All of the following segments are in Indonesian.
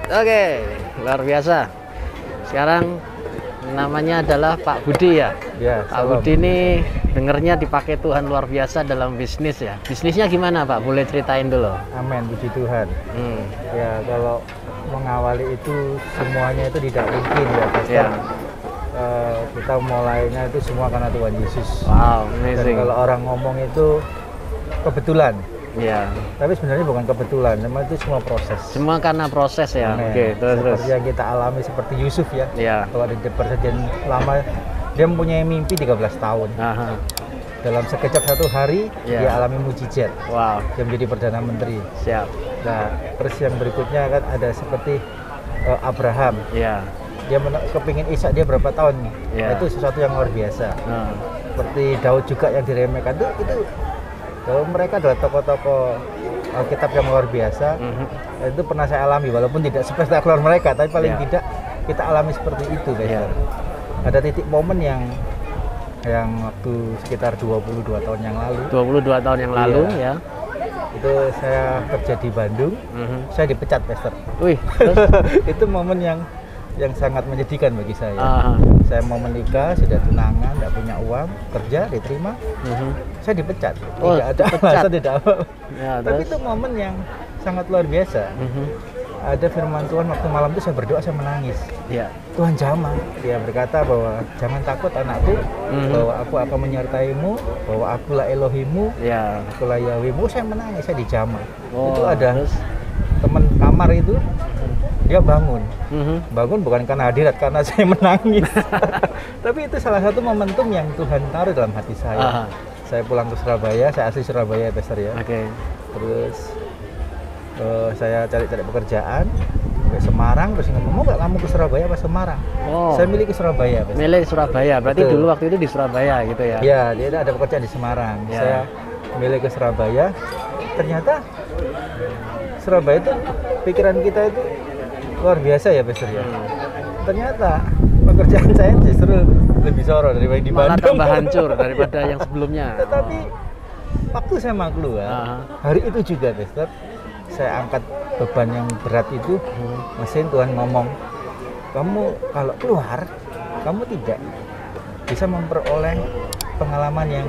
Oke, luar biasa. Sekarang namanya adalah Pak Budi ya. Ya, Pak Budi ini dengernya dipakai Tuhan luar biasa dalam bisnis ya. Bisnisnya gimana Pak? Boleh ceritain dulu. Amin, puji Tuhan. Ya, kalau mengawali itu semuanya itu tidak mungkin ya, Pastor. Ya. Kita mulainya itu semua karena Tuhan Yesus. Wow, Dan amazing. kalau orang ngomong itu kebetulan. Ya. Tapi sebenarnya bukan kebetulan, memang itu semua proses. Semua karena proses ya. Amin. Oke, terus. Seperti yang kita alami seperti Yusuf ya. Ya. Kalau di perjanjian lama dia mempunyai mimpi 13 tahun. Aha. Dalam sekejap satu hari Ya. dia alami mujizat. Wow, Dia menjadi perdana menteri. siap. Nah, terus yang berikutnya kan ada seperti Abraham. Ya. Dia kepingin Ishak, dia berapa tahun? Ya. Nah, itu sesuatu yang luar biasa. Nah. Seperti Daud juga yang diremehkan itu mereka adalah tokoh-tokoh Alkitab yang luar biasa. Itu pernah saya alami walaupun tidak spektakuler mereka, tapi paling Ya. tidak kita alami seperti itu, Ya. Ada titik momen yang waktu sekitar 22 tahun yang lalu. 22 tahun yang lalu ya. Itu saya kerja di Bandung. Saya dipecat, Pastor. Wih, terus? Itu momen yang sangat menyedihkan bagi saya. Aha. Saya mau menikah, sudah tunangan, tidak punya uang, kerja diterima, saya dipecat. Oh, Tidak ada dipecat. alasan, tidak apa. Ya, Tapi terus? itu momen yang sangat luar biasa. Ada firman Tuhan waktu malam itu saya berdoa, saya menangis. Ya. Tuhan jamah, dia berkata bahwa jangan takut anakku, bahwa aku akan menyertaimu, bahwa akulah Elohimu, Ya. akulah Yahwehmu. Saya menangis, saya dijamah. Oh, Itu ada terus? teman kamar itu, dia bangun. Bangun bukan karena hadirat, karena saya menangis. Tapi itu salah satu momentum yang Tuhan taruh dalam hati saya. Aha. Saya pulang ke Surabaya, saya asli Surabaya, Pastor ya. Oke. Terus saya cari-cari pekerjaan ke Semarang, terus ngomong, mau nggak kamu ke Surabaya apa Semarang? Oh. Saya milih ke Surabaya, Pastor. Milih Surabaya. Berarti Betul. dulu waktu itu di Surabaya gitu ya. Ya, dia ada pekerjaan di Semarang. Ya. Saya milih ke Surabaya. Ternyata Surabaya itu pikiran kita itu luar biasa ya, Pastor ya. Ternyata pekerjaan saya justru lebih soro daripada di Malah Bandung. tambah hancur daripada yang sebelumnya. Tetapi waktu saya mau keluar, hari itu juga, Pastor, saya angkat beban yang berat itu. Mesin Tuhan ngomong, kamu kalau keluar, kamu tidak bisa memperoleh pengalaman yang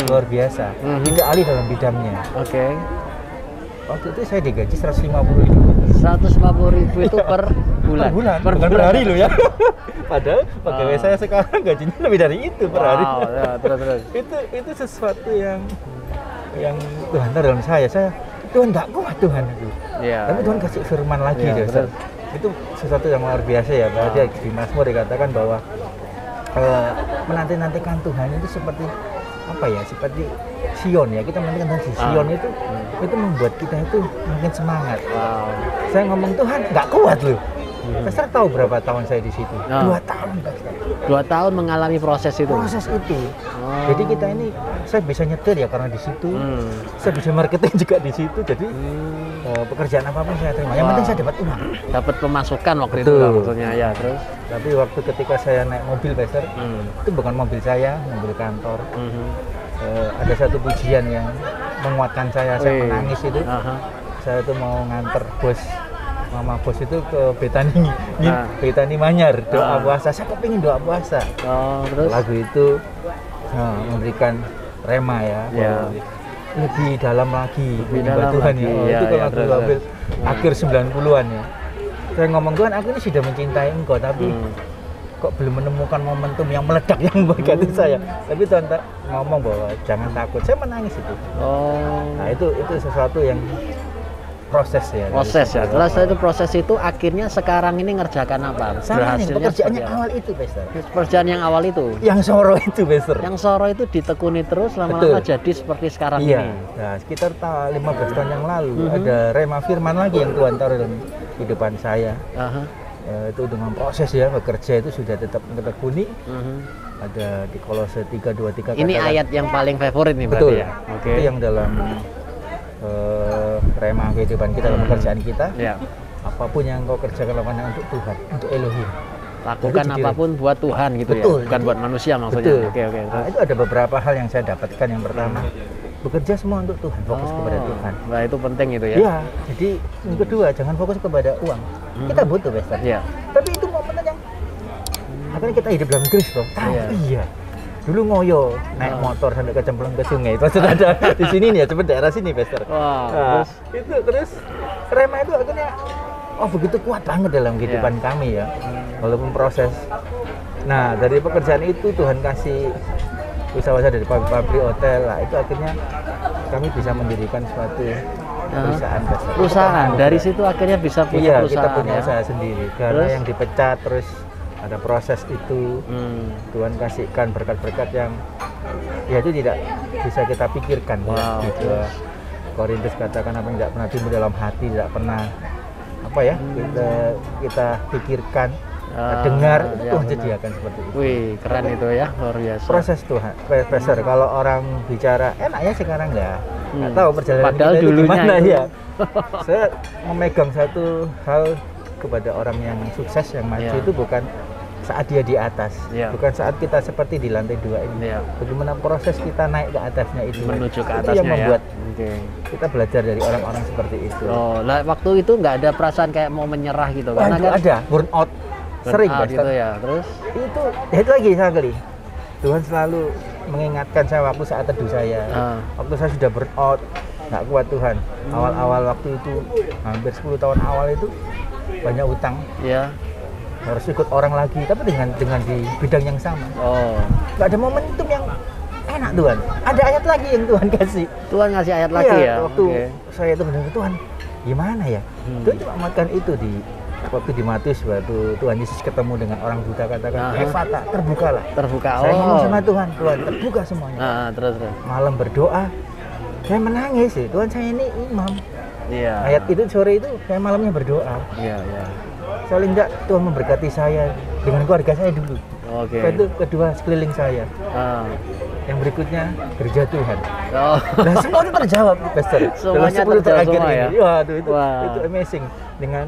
luar biasa, tidak ahli dalam bidangnya. Oke. Waktu itu saya digaji 150.000. 150.000 itu per bulan. Per bulan, bukan per hari loh ya. Padahal pegawai saya sekarang gajinya lebih dari itu per hari. Wow, ya, terus. Itu sesuatu yang Tuhan taruh dalam saya. Tuhan nggak kuat Tuhan itu. Iya. Tapi Tuhan kasih firman lagi Iya, deh. terus. Itu sesuatu yang luar biasa ya. Berarti di Mazmur dikatakan bahwa menanti-nantikan Tuhan itu seperti apa ya? Seperti Sion ya. Kita menantikan Tuhan di Sion itu membuat kita itu makin semangat. Wow. Saya ngomong Tuhan nggak kuat loh. Pastor tahu berapa tahun saya di situ? 2 tahun, Pastor. 2 tahun mengalami proses itu. Proses itu. Jadi kita ini, saya bisa nyetir ya karena di situ. Saya bisa marketing juga di situ. Jadi pekerjaan apapun saya terima. Yang penting saya dapat uang. Dapat pemasukan waktu itu Betul. lah, maksudnya ya, terus. Tapi waktu ketika saya naik mobil, Pastor, itu bukan mobil saya, mobil kantor. Ada satu pujian yang menguatkan saya menangis itu. Saya itu mau nganter bos, mama bos itu ke Betani, Betani Manyar, doa puasa. Saya kepingin doa puasa. Oh, terus? Lagu itu memberikan rema ya, lebih dalam lagi menyembah Tuhan ya. Itu kan lagu Abel akhir 90-an ya. Saya ngomong, Tuhan, aku ini sudah mencintai Engkau, tapi kok belum menemukan momentum yang meledak yang memberkati saya. Tapi Tuhan ngomong bahwa jangan takut. Saya menangis itu. Nah, itu sesuatu yang proses ya. Proses ya. Setelah itu proses itu akhirnya sekarang ini ngerjakan apa? Sama nih, pekerjaan yang awal itu, Pastor. Pekerjaan yang awal itu. Yang soro itu, Pastor. Yang soro itu ditekuni terus lama-lama jadi seperti sekarang ini. Nah, sekitar 15 tahun yang lalu ada rema firman lagi yang Tuhan taruh dalam kehidupan saya. Itu dengan proses ya, bekerja itu sudah tetap menekuni. Ada di Kolose 3:23. Ini ayat yang paling favorit nih betul berarti ya. Oke. Itu yang dalam rema kehidupan kita, dalam pekerjaan kita. Ya. Apapun yang kau kerjakan lakukan untuk Tuhan, untuk Elohim. Lakukan apapun buat Tuhan gitu. Betul, ya, bukan buat manusia maksudnya. Betul. Oke. Nah, itu ada beberapa hal yang saya dapatkan. Yang pertama, bekerja semua untuk Tuhan, fokus kepada Tuhan. Nah, itu penting itu ya. Iya, jadi yang kedua jangan fokus kepada uang. Kita butuh Pastor. Iya. Tapi itu momen yang akhirnya kita hidup dalam Kristus toh. Iya. Dulu ngoyo naik motor sampai kecemplung ke sungai. Pastor ada di sini nih ya, cepet daerah sini Pastor. Wah, terus Rema itu akhirnya begitu kuat banget dalam kehidupan kami ya. Walaupun proses. Nah, dari pekerjaan itu Tuhan kasih usaha-usaha dari pabrik hotel lah, itu akhirnya kami bisa mendirikan suatu perusahaan. Dari situ akhirnya bisa punya perusahaan. Kita punya usaha sendiri. Karena Terus? yang dipecat terus ada proses itu. Tuhan kasihkan berkat-berkat yang ya itu tidak bisa kita pikirkan. Wow. Gitu. Korintus katakan apa yang tidak pernah timbul dalam hati, tidak pernah kita pikirkan. Dengar itu Tuhan sediakan seperti itu. Wih, keren itu ya, luar biasa. Proses Tuhan, Pastor. Kalau orang bicara enaknya sekarang nggak tahu perjalanan Padahal kita itu dulunya gimana itu. ya. Saya memegang satu hal kepada orang yang sukses yang maju itu bukan saat dia di atas, bukan saat kita seperti di lantai 2 ini. Bagaimana proses kita naik ke atasnya itu. Menuju ke itu atasnya yang membuat kita belajar dari orang-orang seperti itu. Lah waktu itu nggak ada perasaan kayak mau menyerah gitu karena kan ada burn out. Sering gitu ya. Terus itu lagi sekali Tuhan selalu mengingatkan saya waktu saat teduh saya waktu saya sudah burn out, nggak kuat Tuhan. Awal-awal waktu itu hampir 10 tahun awal itu banyak utang harus ikut orang lagi tapi dengan di bidang yang sama. Nggak ada momentum yang enak Tuhan, ada ayat lagi yang Tuhan kasih. Tuhan ngasih ayat lagi ya waktu saya itu benar Tuhan gimana ya. Tuhan cuma makan itu waktu di Matius, waktu Tuhan Yesus ketemu dengan orang buta katakan, Efata, terbukalah. Saya ngomong sama Tuhan terbuka semuanya. Terus. Malam berdoa, saya menangis sih. Tuhan, saya ini imam. Ayat itu sore itu saya malamnya berdoa. Soalnya enggak Tuhan memberkati saya dengan keluarga saya dulu. Itu kedua sekeliling saya. Yang berikutnya kerja Tuhan. Nah semua itu terjawab, Pastor. Semuanya terjawab semua ya. Itu amazing. Dengan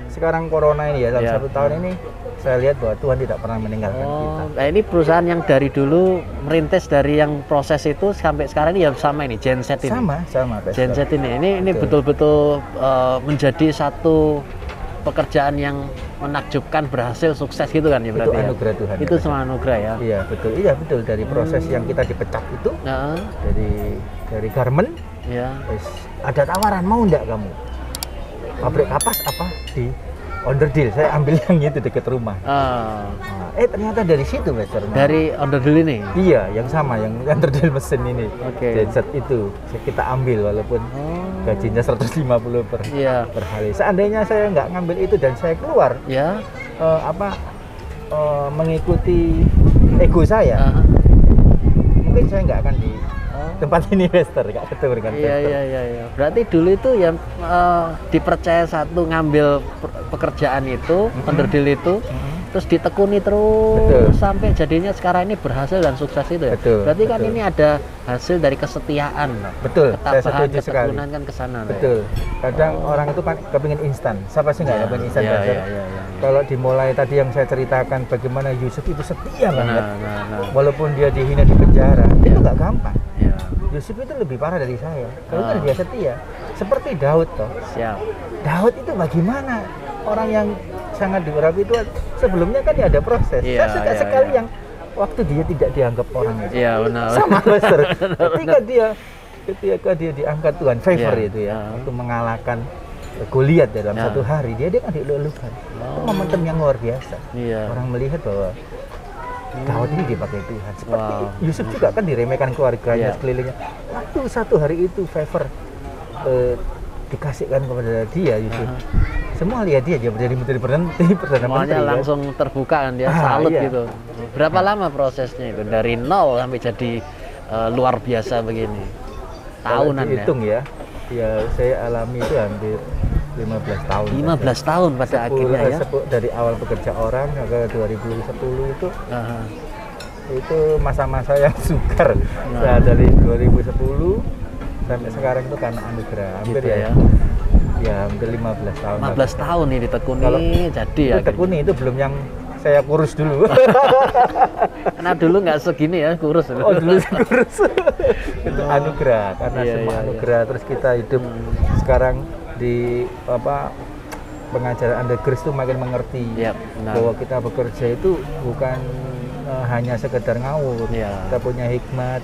sekarang corona ini ya, dalam 1 tahun ini saya lihat bahwa Tuhan tidak pernah meninggalkan kita. Nah ini perusahaan yang dari dulu merintis dari yang proses itu sampai sekarang ini ya sama ini, Genset ini. Sama Genset ini betul-betul menjadi satu pekerjaan yang menakjubkan, berhasil, sukses gitu kan ya berarti. Itu anugerah Tuhan. Itu semua anugerah ya. Iya betul dari proses yang kita dipecat itu, dari garment. Ada tawaran, mau enggak kamu? Pabrik kapas apa di Onderdil, saya ambil yang itu dekat rumah. Ternyata dari situ Pastor. Dari Onderdil ini? Iya, yang sama, yang Onderdil mesin ini. Genset itu kita ambil walaupun gajinya 150 per hari. Seandainya saya nggak ngambil itu dan saya keluar, mengikuti ego saya, mungkin saya nggak akan di tempat ini Pastor, nggak ketemu dengan Pastor. Iya. Berarti dulu itu yang dipercaya satu ngambil pekerjaan itu, Onderdil itu, terus ditekuni terus sampai jadinya sekarang ini berhasil dan sukses itu ya. Berarti kan ini ada hasil dari kesetiaan, ketabahan, ketekunan kan kesana. Betul. Kadang orang itu kan kepingin instan. Siapa sih nggak kepingin instan? Kalau dimulai tadi yang saya ceritakan bagaimana Yusuf itu setia banget, walaupun dia dihina di penjara, itu nggak gampang. Yusuf itu lebih parah dari saya. Kalau dia setia, seperti Daud toh. Daud itu bagaimana orang yang sangat diurapi Tuhan. Sebelumnya kan dia ada proses. Saya suka sekali yang waktu dia tidak dianggap orang itu. Benar. Sama Pastor. Ketika dia diangkat Tuhan, favor itu ya, untuk mengalahkan Goliat dalam 1 hari, dia kan diluluhkan. Itu momentum yang luar biasa. Orang melihat bahwa Daud ini dipakai Tuhan. Seperti Yusuf juga kan diremehkan keluarganya, sekelilingnya. Waktu 1 hari itu favor dikasihkan kepada dia Yusuf. Semua lihat dia menjadi menteri perdana menteri. Langsung terbuka kan dia, salut gitu. Berapa lama prosesnya itu dari nol sampai jadi luar biasa begini? Tahunan ya? Hitung ya, saya alami itu hampir 15 tahun. 15 tahun pada akhirnya ya. Dari awal bekerja orang ke 2010 itu masa-masa yang sukar. Nah, dari 2010 sampai sekarang itu karena anugerah. Hampir hampir 15 tahun. 15 tahun ini ditekuni jadi ya. Tekuni itu belum yang saya kurus dulu. Karena dulu nggak segini ya, kurus. Oh dulu kurus. Itu anugerah, karena semua anugerah. Terus kita hidup sekarang di pengajaran Under Grace itu makin mengerti bahwa kita bekerja itu bukan hanya sekedar ngawur. Kita punya hikmat,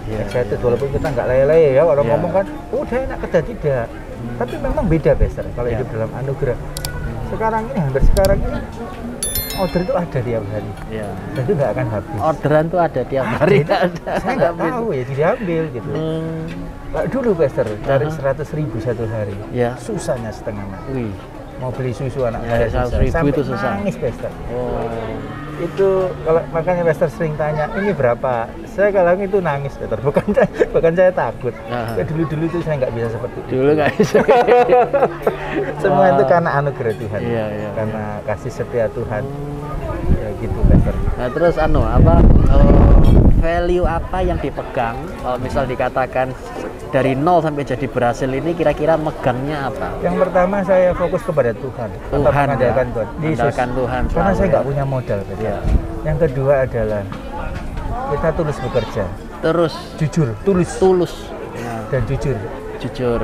excited walaupun kita nggak lele ya. Orang ngomong kan, udah enak kerja tidak. Tapi memang beda Pastor kalau hidup dalam anugerah. Sekarang ini, hampir sekarang ini order itu ada tiap hari. Dan itu nggak akan habis. Orderan tuh ada tiap hari. Saya nggak tahu ya, diambil gitu. Dulu Pastor, cari 100.000 satu hari. Susahnya setengah mati. Mau beli susu anak saya susah. Sampai itu susah. Nangis Pastor. Itu kalau makanya Pastor sering tanya ini berapa, saya kalau itu nangis Pastor, bukan saya takut. Dulu itu saya nggak bisa seperti itu. Dulu nggak bisa. Semua itu karena anugerah Tuhan, karena kasih setia Tuhan. Ya gitu Pastor. Nah terus value apa yang dipegang kalau misal dikatakan dari nol sampai jadi berhasil ini, kira-kira megangnya apa? Yang pertama saya fokus kepada Tuhan, tetap mengandalkan Tuhan, Yesus. Tuhan karena saya nggak punya modal. Yang kedua adalah kita tulus bekerja, terus tulus dan jujur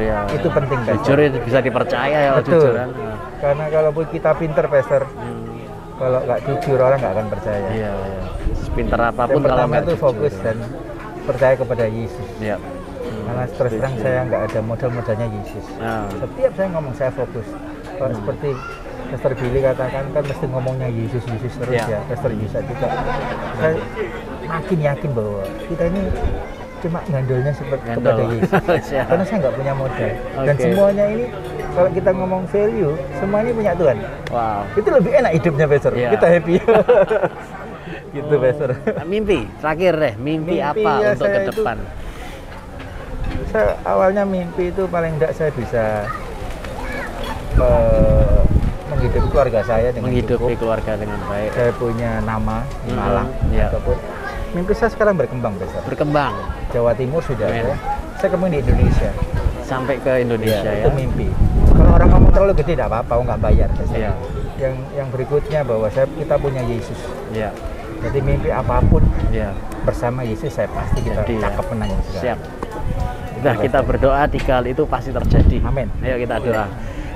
ya. Itu penting Pastor. Jujur itu bisa dipercaya ya. Betul. Karena kalaupun kita pinter Pastor, kalau nggak jujur orang nggak akan percaya. Pinter apapun yang kalau pertama itu fokus dan percaya kepada Yesus. Karena terus terang saya nggak ada modal-modalnya Yesus. Setiap saya ngomong saya fokus. Kalau seperti Pastor Billy katakan kan mesti ngomongnya Yesus terus ya. Pastor bisa juga. Saya makin yakin bahwa kita ini cuma ngandolnya kepada Yesus. Karena saya nggak punya modal. Dan semuanya ini kalau kita ngomong value, semua ini punya Tuhan. Itu lebih enak hidupnya Pastor. Kita happy. Gitu Pastor. Mimpi terakhir deh, mimpi apa untuk ke depan? Saya awalnya mimpi itu paling tidak saya bisa menghidupi keluarga saya dengan keluarga dengan baik. Saya punya nama di Malang. Ataupun mimpi saya sekarang berkembang Pastor. Jawa Timur sudah ada. Saya kembali di Indonesia. Sampai ke Indonesia ya. Itu mimpi. Kalau orang ngomong terlalu gede tidak apa-apa, nggak bayar Pastor. Yang berikutnya bahwa kita punya Yesus. Jadi mimpi apapun bersama Yesus saya pasti kita cakep menang. Siap. Nah kita berdoa 3 hal itu pasti terjadi. Amin. Ayo kita doa.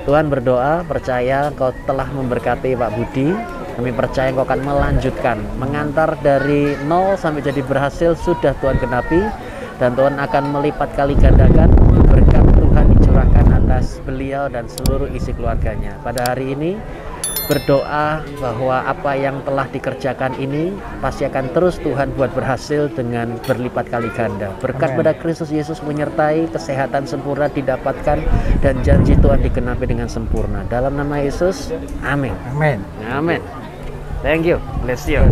Tuhan berdoa, percaya Engkau telah memberkati Pak Budi. Kami percaya Engkau akan melanjutkan, mengantar dari nol sampai jadi berhasil sudah Tuhan genapi. Dan Tuhan akan melipat kali gandakan berkat Tuhan dicurahkan atas beliau dan seluruh isi keluarganya. Pada hari ini berdoa bahwa apa yang telah dikerjakan ini pasti akan terus Tuhan buat berhasil dengan berlipat kali ganda. Berkat pada Kristus Yesus menyertai, kesehatan sempurna didapatkan, dan janji Tuhan digenapi dengan sempurna. Dalam nama Yesus, amin. Amin. Amin. Thank you. Bless you.